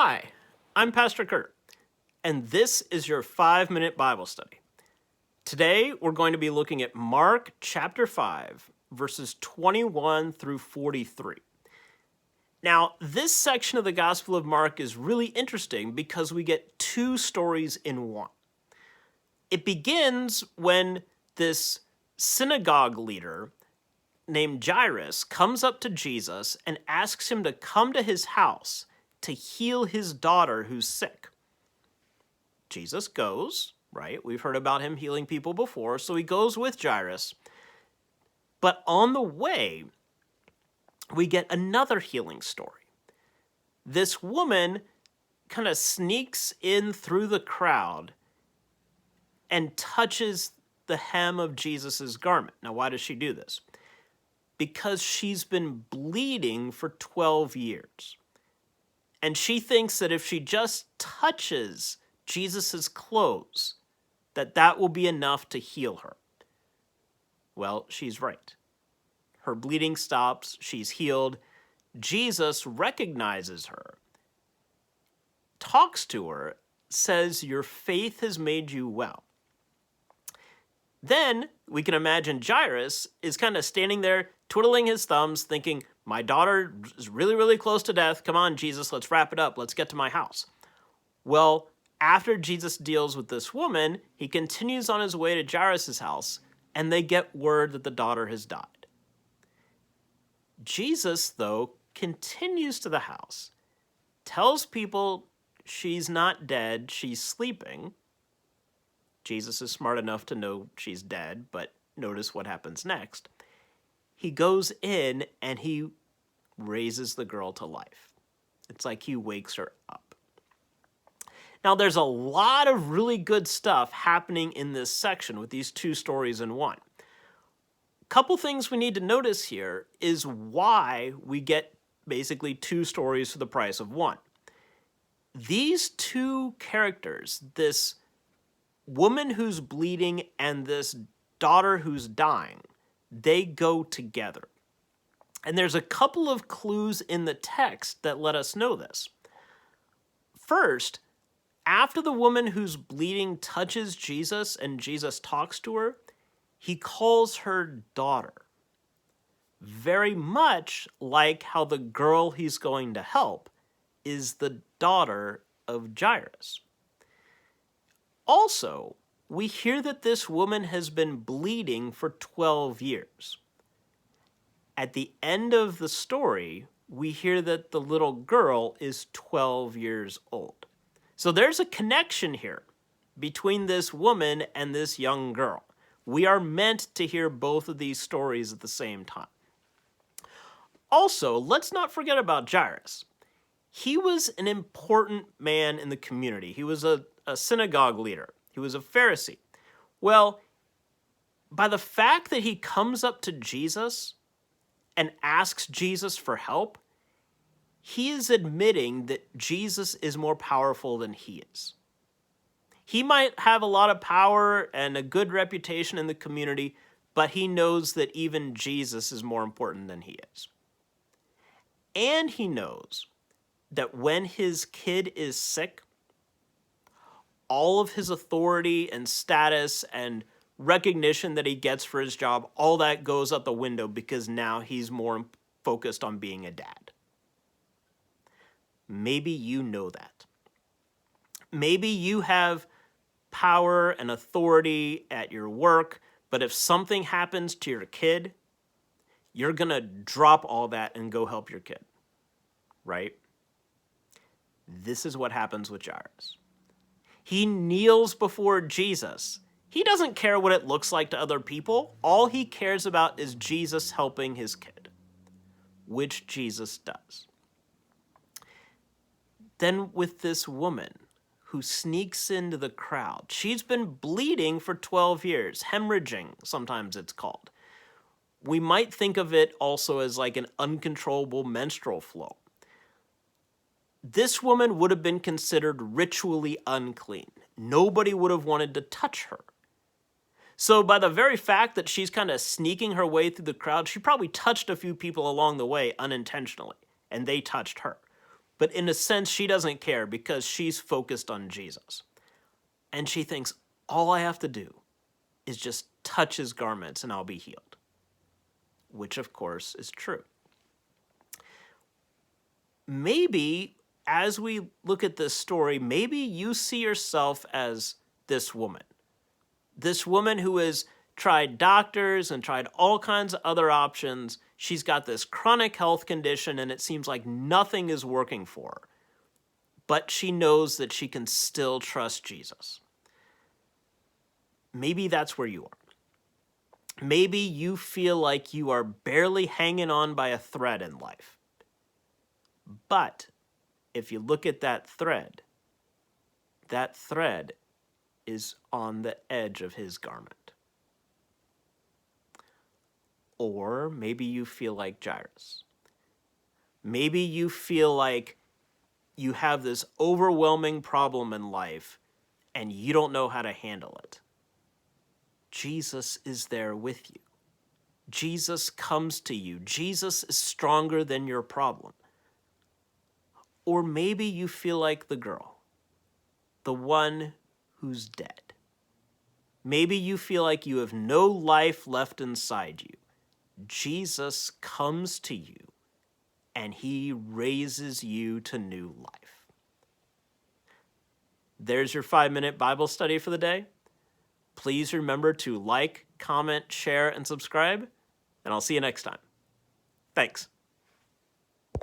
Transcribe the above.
Hi, I'm Pastor Kurt, and this is your 5-minute Bible study. Today, we're going to be looking at Mark chapter 5, verses 21 through 43. Now, this section of the Gospel of Mark is really interesting because we get two stories in one. It begins when this synagogue leader named Jairus comes up to Jesus and asks him to come to his house to heal his daughter who's sick. Jesus goes, right? We've heard about him healing people before, so he goes with Jairus. But on the way, we get another healing story. This woman kind of sneaks in through the crowd and touches the hem of Jesus's garment. Now, why does she do this? Because she's been bleeding for 12 years. And she thinks that if she just touches Jesus's clothes, that will be enough to heal her. Well, she's right. Her bleeding stops, she's healed. Jesus recognizes her, talks to her, says, "Your faith has made you well." Then we can imagine Jairus is kind of standing there twiddling his thumbs thinking, my daughter is really, really close to death. Come on, Jesus, let's wrap it up. Let's get to my house. Well, after Jesus deals with this woman, he continues on his way to Jairus' house, and they get word that the daughter has died. Jesus, though, continues to the house, tells people she's not dead, she's sleeping. Jesus is smart enough to know she's dead, but notice what happens next. He goes in and he raises the girl to life. It's like he wakes her up. Now, there's a lot of really good stuff happening in this section with these two stories in one. A couple things we need to notice here is why we get basically two stories for the price of one. These two characters, this woman who's bleeding and this daughter who's dying, they go together. And there's a couple of clues in the text that let us know this. First, after the woman who's bleeding touches Jesus and Jesus talks to her, he calls her daughter. Very much like how the girl he's going to help is the daughter of Jairus. Also, we hear that this woman has been bleeding for 12 years. At the end of the story, we hear that the little girl is 12 years old. So there's a connection here between this woman and this young girl. We are meant to hear both of these stories at the same time. Also, let's not forget about Jairus. He was an important man in the community. He was a synagogue leader. He was a Pharisee. Well, by the fact that he comes up to Jesus and asks Jesus for help, he is admitting that Jesus is more powerful than he is. He might have a lot of power and a good reputation in the community, but he knows that even Jesus is more important than he is. And he knows that when his kid is sick, all of his authority and status and recognition that he gets for his job, all that goes out the window because now he's more focused on being a dad. Maybe you know that. Maybe you have power and authority at your work, but if something happens to your kid, you're going to drop all that and go help your kid, right? This is what happens with Jairus. He kneels before Jesus. He doesn't care what it looks like to other people. All he cares about is Jesus helping his kid, which Jesus does. Then with this woman who sneaks into the crowd, she's been bleeding for 12 years, hemorrhaging, sometimes it's called. We might think of it also as like an uncontrollable menstrual flow. This woman would have been considered ritually unclean. Nobody would have wanted to touch her. So by the very fact that she's kind of sneaking her way through the crowd, she probably touched a few people along the way unintentionally, and they touched her. but in a sense, she doesn't care because she's focused on Jesus. And she thinks, all I have to do is just touch his garments and I'll be healed. Which, of course, is true. Maybe, as we look at this story, maybe you see yourself as this woman. This woman who has tried doctors and tried all kinds of other options. She's got this chronic health condition and it seems like nothing is working for her. But she knows that she can still trust Jesus. Maybe that's where you are. Maybe you feel like you are barely hanging on by a thread in life. But if you look at that thread is on the edge of his garment. Or maybe you feel like Jairus. Maybe you feel like you have this overwhelming problem in life and you don't know how to handle it. Jesus is there with you. Jesus comes to you. Jesus is stronger than your problem. Or maybe you feel like the girl, the one who's dead. Maybe you feel like you have no life left inside you. Jesus comes to you and he raises you to new life. There's your 5-minute Bible study for the day. Please remember to like, comment, share, and subscribe, and I'll see you next time. Thanks.